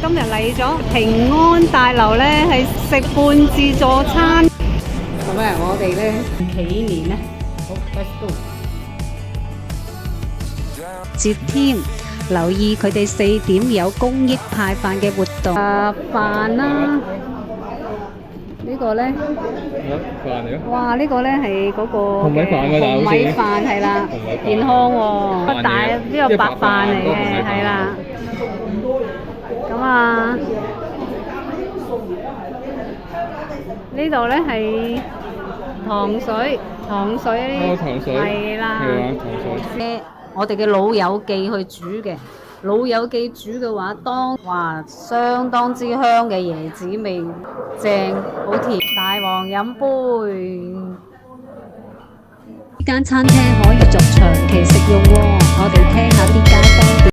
今日嚟咗平安大樓咧，係食半自助餐。咁啊，我哋咧企年咧，好 ，let's go。接添，留意佢哋4點有公益派飯嘅活動。飯啦，呢個咧，飯嚟咯。哇！呢個咧係嗰個紅米飯㗎，紅米飯係啦，健康喎，不大呢個白飯嚟嘅，係啦。咁啊，呢度咧係糖水，糖水係啦，糖水。我哋嘅老友記去煮嘅，老友記煮嘅話，哇相當之香嘅椰子味，正好甜。大王飲杯。呢間餐廳可以作長期食用喎，我哋聽下啲街坊。